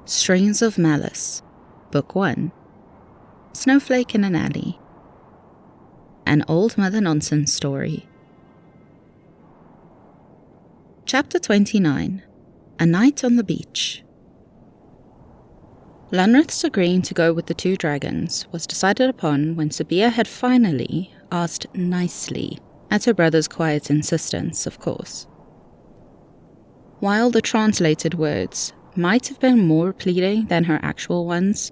Strains of Malice, Book 1, Snowflake in an Alley, An Old Mother Nonsense Story. Chapter 29, A Night on the Beach. Lunreth's agreeing to go with the two dragons was decided upon when Sabia had finally asked nicely, at her brother's quiet insistence, of course. While the translated words might have been more pleading than her actual ones,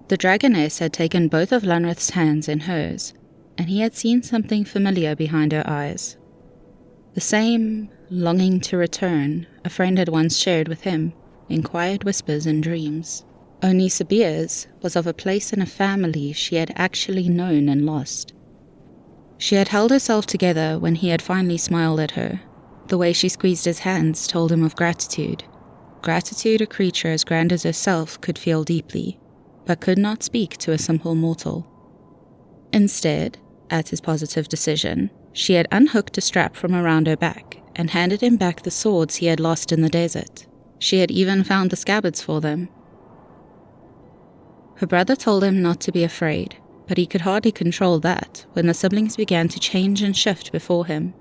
the dragoness had taken both of Lunreth's hands in hers, and he had seen something familiar behind her eyes. The same longing to return a friend had once shared with him in quiet whispers and dreams. Only Sabia's was of a place in a family she had actually known and lost. She had held herself together when he had finally smiled at her. The way she squeezed his hands told him of gratitude. Gratitude a creature as grand as herself could feel deeply, but could not speak to a simple mortal. Instead, at his positive decision, she had unhooked a strap from around her back and handed him back the swords he had lost in the desert. She had even found the scabbards for them. Her brother told him not to be afraid, but he could hardly control that when the siblings began to change and shift before him.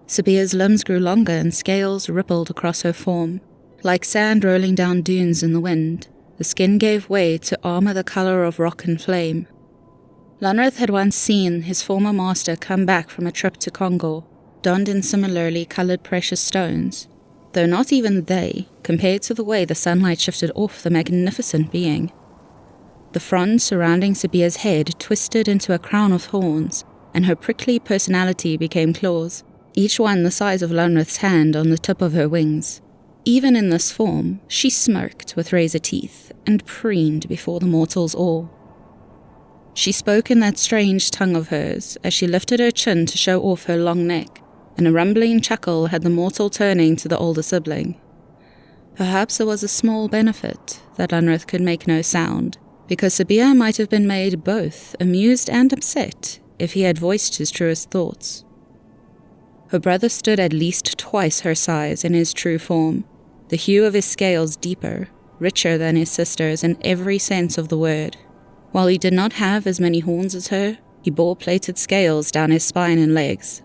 Sabia's limbs grew longer and scales rippled across her form. Like sand rolling down dunes in the wind, the skin gave way to armor the color of rock and flame. Lunreth had once seen his former master come back from a trip to Congo, donned in similarly colored precious stones, though not even they compared to the way the sunlight shifted off the magnificent being. The fronds surrounding Sabia's head twisted into a crown of horns, and her prickly personality became claws, each one the size of Lunreth's hand on the tip of her wings. Even in this form, she smirked with razor teeth and preened before the mortal's awe. She spoke in that strange tongue of hers as she lifted her chin to show off her long neck, and a rumbling chuckle had the mortal turning to the older sibling. Perhaps it was a small benefit that Lunreth could make no sound, because Sabia might have been made both amused and upset if he had voiced his truest thoughts. Her brother stood at least twice her size in his true form, the hue of his scales deeper, richer than his sister's in every sense of the word. While he did not have as many horns as her, he bore plated scales down his spine and legs.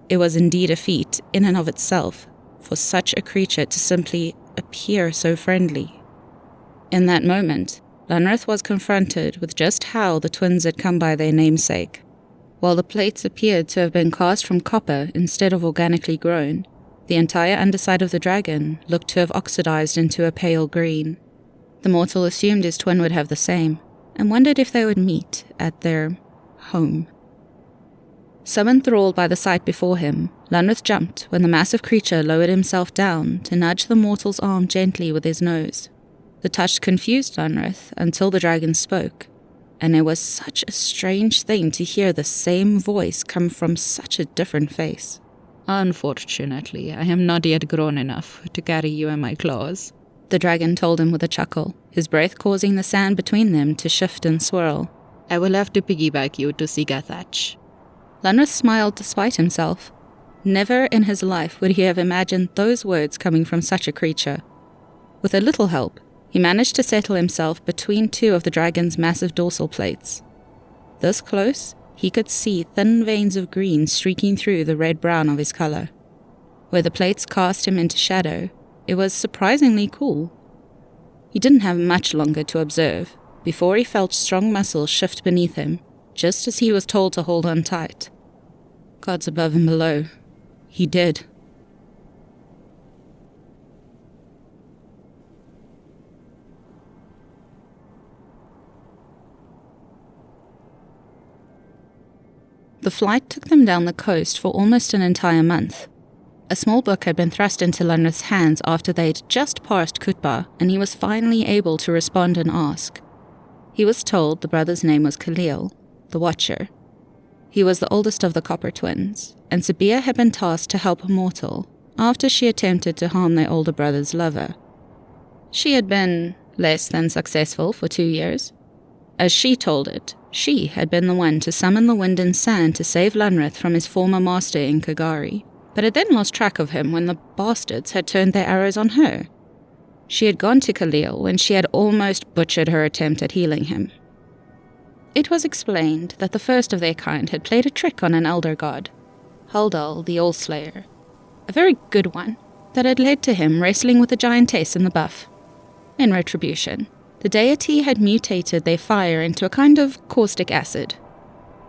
It was indeed a feat, in and of itself, for such a creature to simply appear so friendly. In that moment, Lunreth was confronted with just how the twins had come by their namesake. While the plates appeared to have been cast from copper instead of organically grown, the entire underside of the dragon looked to have oxidized into a pale green. The mortal assumed his twin would have the same, and wondered if they would meet at their home. So enthralled by the sight before him, Lunreth jumped when the massive creature lowered himself down to nudge the mortal's arm gently with his nose. The touch confused Lunreth until the dragon spoke, and it was such a strange thing to hear the same voice come from such a different face. "Unfortunately, I am not yet grown enough to carry you in my claws," the dragon told him with a chuckle, his breath causing the sand between them to shift and swirl. "I will have to piggyback you to Sigathatch." Lunreth smiled despite himself. Never in his life would he have imagined those words coming from such a creature. With a little help, he managed to settle himself between two of the dragon's massive dorsal plates. This close, he could see thin veins of green streaking through the red-brown of his color. Where the plates cast him into shadow, it was surprisingly cool. He didn't have much longer to observe before he felt strong muscles shift beneath him, just as he was told to hold on tight. Gods above and below. He did. The flight took them down the coast for almost an entire month. A small book had been thrust into Lunreth's hands after they'd just passed Kutba, and he was finally able to respond and ask. He was told the brother's name was Kaleel, the Watcher. He was the oldest of the Copper twins, and Sabia had been tasked to help a mortal after she attempted to harm their older brother's lover. She had been less than successful for 2 years. As she told it, she had been the one to summon the wind and sand to save Lunreth from his former master in Kagari, but had then lost track of him when the bastards had turned their arrows on her. She had gone to Kaleel when she had almost butchered her attempt at healing him. It was explained that the first of their kind had played a trick on an elder god, Huldal the All-Slayer, a very good one, that had led to him wrestling with a giantess in the buff. In retribution, the deity had mutated their fire into a kind of caustic acid.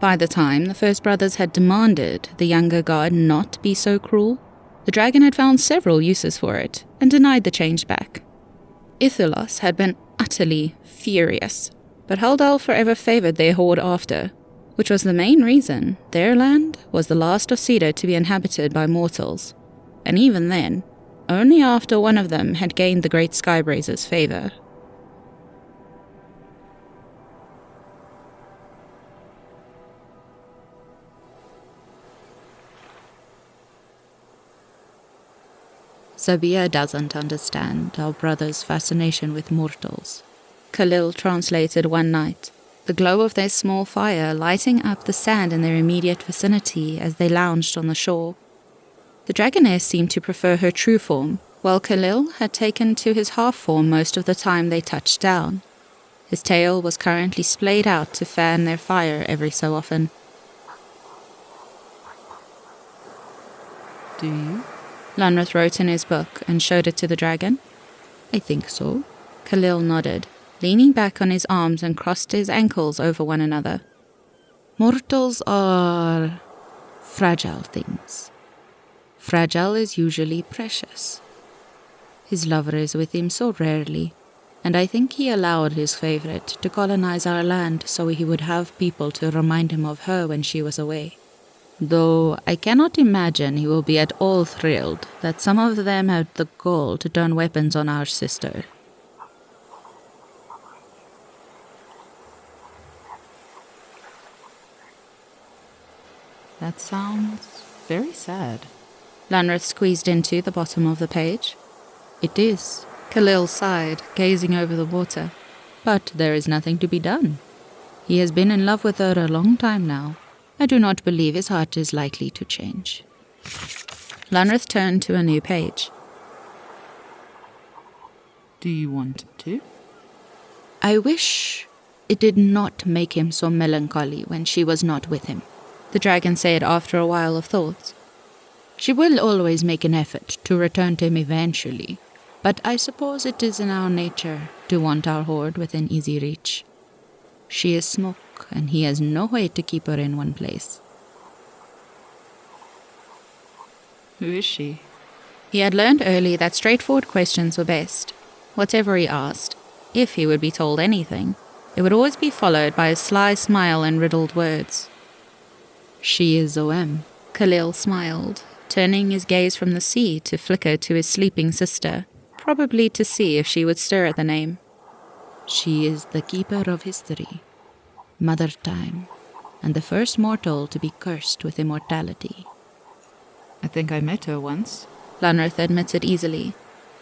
By the time the first brothers had demanded the younger god not be so cruel, the dragon had found several uses for it and denied the change back. Ithulos had been utterly furious, but Huldal forever favored their horde after, which was the main reason their land was the last of Cedar to be inhabited by mortals, and even then, only after one of them had gained the great Skybrazer's favor. Sabia doesn't understand our brother's fascination with mortals, Kaleel translated one night, the glow of their small fire lighting up the sand in their immediate vicinity as they lounged on the shore. The dragoness seemed to prefer her true form, while Kaleel had taken to his half form most of the time they touched down. His tail was currently splayed out to fan their fire every so often. Do you? Lunreth wrote in his book and showed it to the dragon. I think so. Kaleel nodded, leaning back on his arms and crossed his ankles over one another. Mortals are fragile things. Fragile is usually precious. His lover is with him so rarely, and I think he allowed his favorite to colonize our land so he would have people to remind him of her when she was away. Though I cannot imagine he will be at all thrilled that some of them had the gall to turn weapons on our sister. That sounds very sad. Lunreth squeezed into the bottom of the page. It is, Kaleel sighed, gazing over the water. But there is nothing to be done. He has been in love with her a long time now. I do not believe his heart is likely to change. Lunreth turned to a new page. Do you want to? I wish it did not make him so melancholy when she was not with him, the dragon said after a while of thought. She will always make an effort to return to him eventually, but I suppose it is in our nature to want our horde within easy reach. She is smoke, and he has no way to keep her in one place. Who is she? He had learned early that straightforward questions were best. Whatever he asked, if he would be told anything, it would always be followed by a sly smile and riddled words. She is Oem. Kaleel smiled, turning his gaze from the sea to flicker to his sleeping sister, probably to see if she would stir at the name. She is the keeper of history, Mother Time, and the first mortal to be cursed with immortality. I think I met her once. Lunreth admitted easily.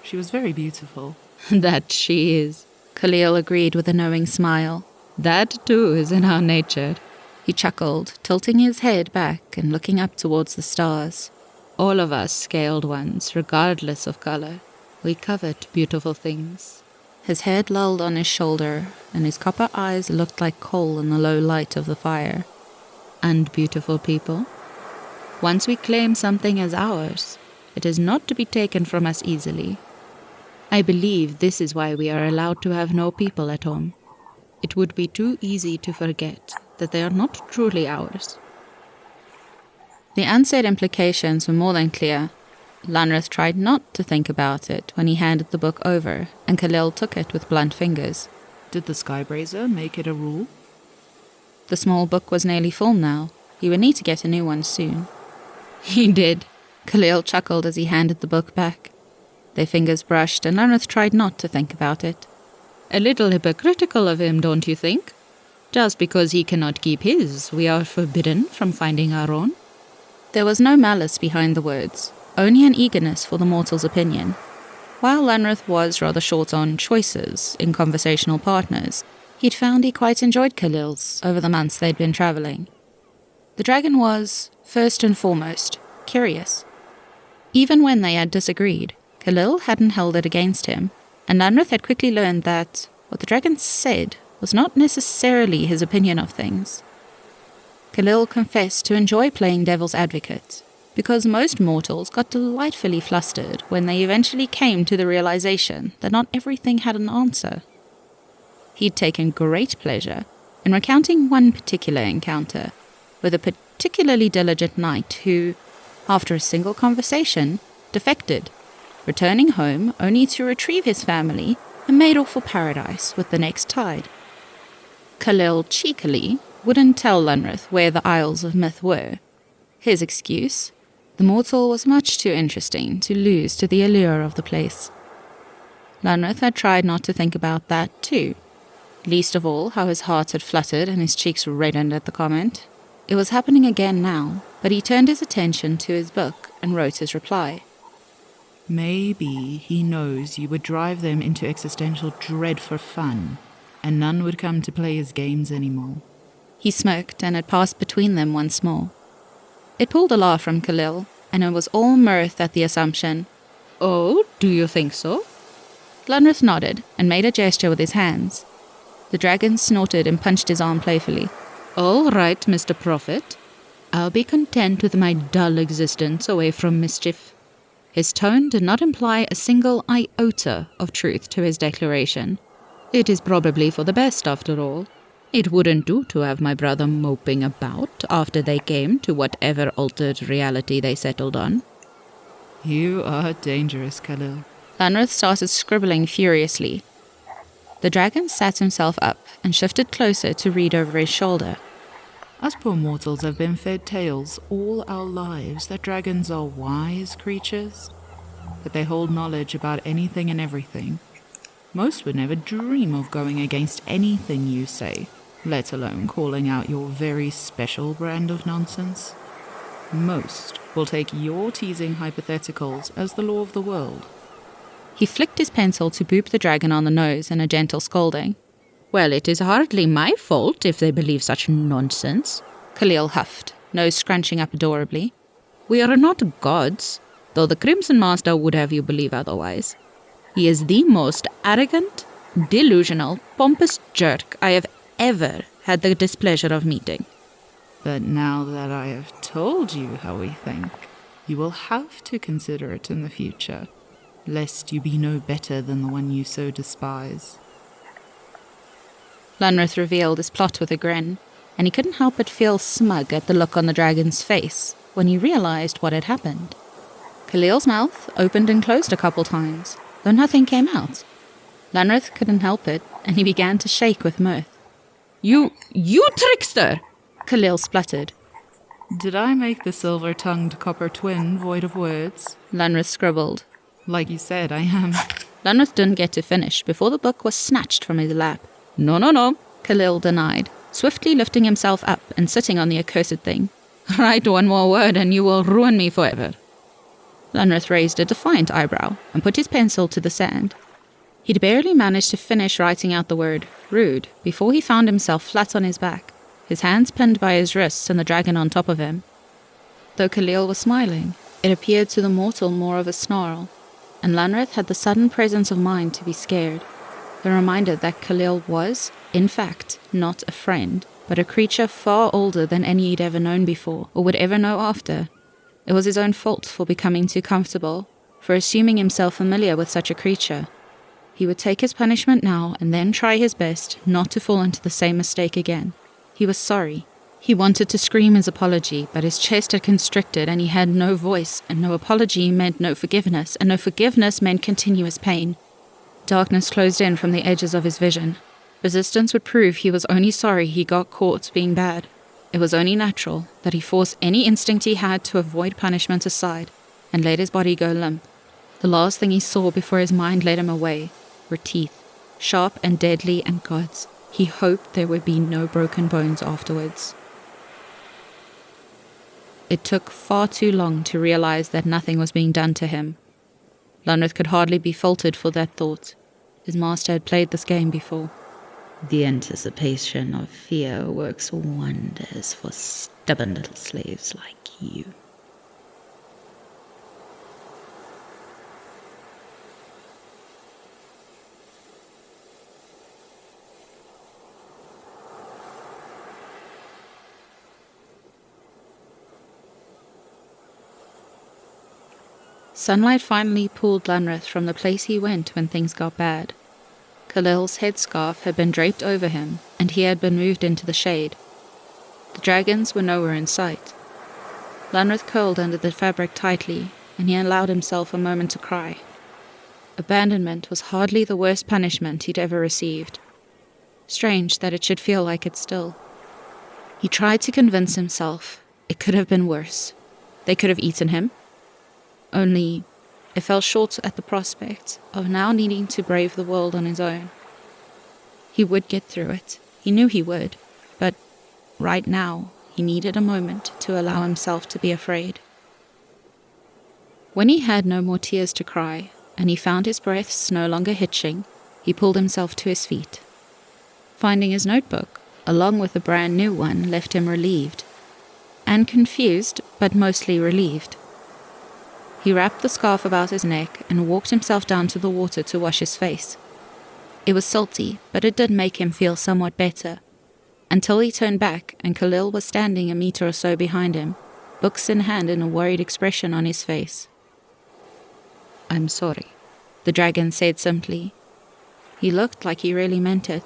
She was very beautiful. That she is, Kaleel agreed with a knowing smile. That too is in our nature. He chuckled, tilting his head back and looking up towards the stars. All of us scaled ones, regardless of color. We covet beautiful things. His head lolled on his shoulder, and his copper eyes looked like coal in the low light of the fire. And beautiful people? Once we claim something as ours, it is not to be taken from us easily. I believe this is why we are allowed to have no people at home. It would be too easy to forget that they are not truly ours. The unsaid implications were more than clear. Lunreth tried not to think about it when he handed the book over, and Kaleel took it with blunt fingers. Did the Skybrazer make it a rule? The small book was nearly full now. He would need to get a new one soon. He did. Kaleel chuckled as he handed the book back. Their fingers brushed, and Lunreth tried not to think about it. A little hypocritical of him, don't you think? Just because he cannot keep his, we are forbidden from finding our own. There was no malice behind the words, only an eagerness for the mortal's opinion. While Lunreth was rather short on choices in conversational partners, he'd found he quite enjoyed Kaleel's over the months they'd been travelling. The dragon was, first and foremost, curious. Even when they had disagreed, Kaleel hadn't held it against him. and Lunreth had quickly learned that what the dragon said was not necessarily his opinion of things. Kaleel confessed to enjoy playing devil's advocate, because most mortals got delightfully flustered when they eventually came to the realization that not everything had an answer. He'd taken great pleasure in recounting one particular encounter with a particularly diligent knight who, after a single conversation, defected, returning home only to retrieve his family and made off for paradise with the next tide. Kaleel cheekily wouldn't tell Lunreth where the Isles of Myth were. His excuse: the mortal was much too interesting to lose to the allure of the place. Lunreth had tried not to think about that too, least of all how his heart had fluttered and his cheeks reddened at the comment. It was happening again now, but he turned his attention to his book and wrote his reply. Maybe he knows you would drive them into existential dread for fun, and none would come to play his games anymore. He smirked, and it passed between them once more. It pulled a laugh from Kaleel, and it was all mirth at the assumption. "Oh, do you think so?" Lunreth nodded and made a gesture with his hands. The dragon snorted and punched his arm playfully. "All right, Mr. Prophet. I'll be content with my dull existence away from mischief." His tone did not imply a single iota of truth to his declaration. "It is probably for the best, after all. It wouldn't do to have my brother moping about after they came to whatever altered reality they settled on." You are dangerous, Kaleel. Lunreth started scribbling furiously. The dragon sat himself up and shifted closer to read over his shoulder. Us poor mortals have been fed tales all our lives that dragons are wise creatures, that they hold knowledge about anything and everything. Most would never dream of going against anything you say, let alone calling out your very special brand of nonsense. Most will take your teasing hypotheticals as the law of the world. He flicked his pencil to boop the dragon on the nose in a gentle scolding. "Well, it is hardly my fault if they believe such nonsense," Kaleel huffed, nose scrunching up adorably. "We are not gods, though the Crimson Master would have you believe otherwise. He is the most arrogant, delusional, pompous jerk I have ever had the displeasure of meeting." But now that I have told you how we think, you will have to consider it in the future, lest you be no better than the one you so despise. Lunreth revealed his plot with a grin, and he couldn't help but feel smug at the look on the dragon's face when he realized what had happened. Kaleel's mouth opened and closed a couple times, though nothing came out. Lunreth couldn't help it, and he began to shake with mirth. You trickster!" Kaleel spluttered. Did I make the silver-tongued copper twin void of words? Lunreth scribbled. Like you said, I am. Lunreth didn't get to finish before the book was snatched from his lap. No, Kaleel denied, swiftly lifting himself up and sitting on the accursed thing. "Write one more word and you will ruin me forever." Lunreth raised a defiant eyebrow and put his pencil to the sand. He'd barely managed to finish writing out the word rude before he found himself flat on his back, his hands pinned by his wrists and the dragon on top of him. Though Kaleel was smiling, it appeared to the mortal more of a snarl, and Lunreth had the sudden presence of mind to be scared. The reminder that Kaleel was, in fact, not a friend, but a creature far older than any he'd ever known before, or would ever know after. It was his own fault for becoming too comfortable, for assuming himself familiar with such a creature. He would take his punishment now and then try his best not to fall into the same mistake again. He was sorry. He wanted to scream his apology, but his chest had constricted and he had no voice, and no apology meant no forgiveness, and no forgiveness meant continuous pain. Darkness closed in from the edges of his vision. Resistance would prove he was only sorry he got caught being bad. It was only natural that he force any instinct he had to avoid punishment aside and let his body go limp. The last thing he saw before his mind led him away were teeth, sharp and deadly, and gods, he hoped there would be no broken bones afterwards. It took far too long to realize that nothing was being done to him. Lunreth could hardly be faulted for that thought. His master had played this game before. The anticipation of fear works wonders for stubborn little slaves like you. Sunlight finally pulled Lunreth from the place he went when things got bad. Kaleel's headscarf had been draped over him, and he had been moved into the shade. The dragons were nowhere in sight. Lunreth curled under the fabric tightly, and he allowed himself a moment to cry. Abandonment was hardly the worst punishment he'd ever received. Strange that it should feel like it still. He tried to convince himself it could have been worse. They could have eaten him. Only, it fell short at the prospect of now needing to brave the world on his own. He would get through it. He knew he would. But right now, he needed a moment to allow himself to be afraid. When he had no more tears to cry, and he found his breaths no longer hitching, he pulled himself to his feet. Finding his notebook, along with a brand new one, left him relieved. And confused, but mostly relieved. He wrapped the scarf about his neck and walked himself down to the water to wash his face. It was salty, but it did make him feel somewhat better, until he turned back and Kaleel was standing a meter or so behind him, books in hand and a worried expression on his face. "I'm sorry," the dragon said simply. He looked like he really meant it.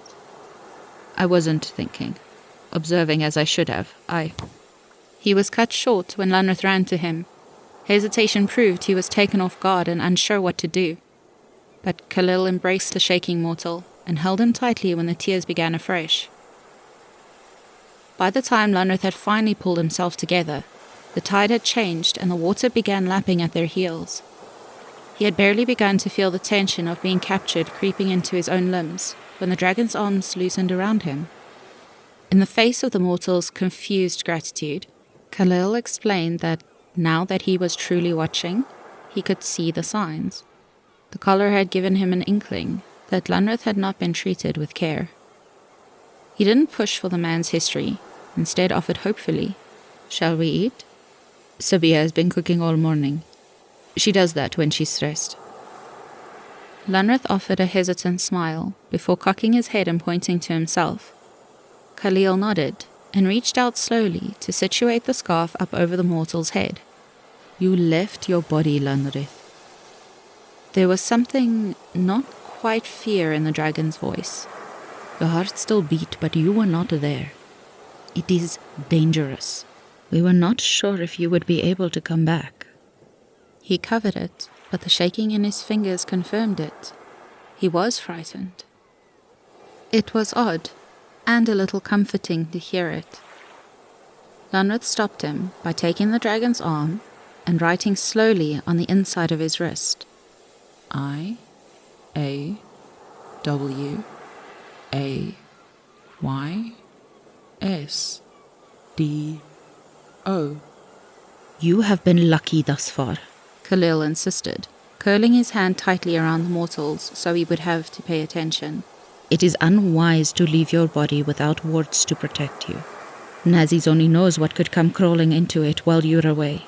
"I wasn't thinking, observing as I should have. He was cut short when Lunreth ran to him. Hesitation proved he was taken off guard and unsure what to do. But Kaleel embraced the shaking mortal and held him tightly when the tears began afresh. By the time Lunreth had finally pulled himself together, the tide had changed and the water began lapping at their heels. He had barely begun to feel the tension of being captured creeping into his own limbs when the dragon's arms loosened around him. In the face of the mortal's confused gratitude, Kaleel explained that now that he was truly watching, he could see the signs. The collar had given him an inkling that Lunreth had not been treated with care. He didn't push for the man's history, instead offered hopefully, "Shall we eat? Sabia has been cooking all morning. She does that when she's stressed." Lunreth offered a hesitant smile before cocking his head and pointing to himself. Kaleel nodded and reached out slowly to situate the scarf up over the mortal's head. "You left your body, Lunreth." There was something not quite fear in the dragon's voice. "Your heart still beat, but you were not there. It is dangerous. We were not sure if you would be able to come back." He covered it, but the shaking in his fingers confirmed it. He was frightened. It was odd, and a little comforting to hear it. Lunreth stopped him by taking the dragon's arm and writing slowly on the inside of his wrist. IAWAYSDO. "You have been lucky thus far," Kaleel insisted, curling his hand tightly around the mortal's so he would have to pay attention. "It is unwise to leave your body without wards to protect you. Nazis only knows what could come crawling into it while you're away."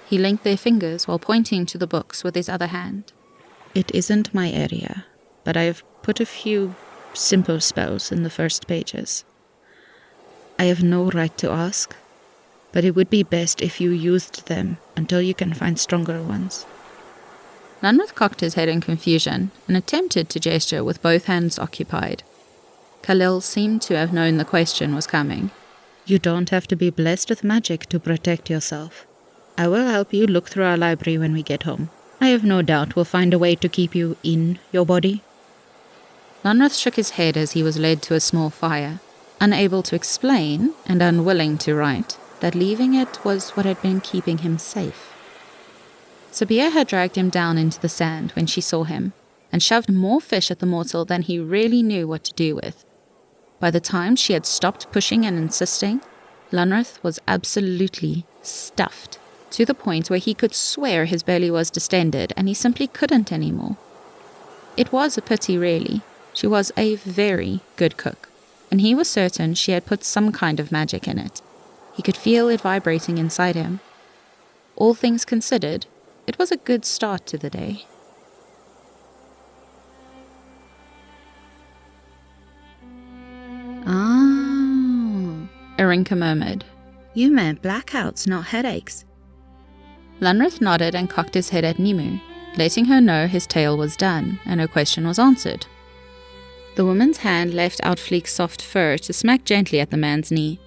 He linked their fingers while pointing to the books with his other hand. "It isn't my area, but I have put a few simple spells in the first pages. I have no right to ask, but it would be best if you used them until you can find stronger ones." Lunreth cocked his head in confusion and attempted to gesture with both hands occupied. Kaleel seemed to have known the question was coming. "You don't have to be blessed with magic to protect yourself. I will help you look through our library when we get home. I have no doubt we'll find a way to keep you in your body." Lunreth shook his head as he was led to a small fire, unable to explain and unwilling to write that leaving it was what had been keeping him safe. Sabia had dragged him down into the sand when she saw him, and shoved more fish at the mortal than he really knew what to do with. By the time she had stopped pushing and insisting, Lunreth was absolutely stuffed, to the point where he could swear his belly was distended and he simply couldn't anymore. It was a pity, really. She was a very good cook, and he was certain she had put some kind of magic in it. He could feel it vibrating inside him. All things considered, it was a good start to the day. "Ah," Erinka murmured. "You meant blackouts, not headaches." Lunreth nodded and cocked his head at Nimu, letting her know his tale was done, and her question was answered. The woman's hand left out Fleek's soft fur to smack gently at the man's knee.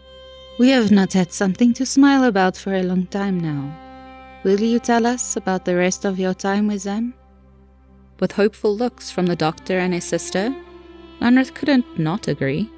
"We have not had something to smile about for a long time now. Will you tell us about the rest of your time with them?" With hopeful looks from the doctor and his sister, Lunreth couldn't not agree.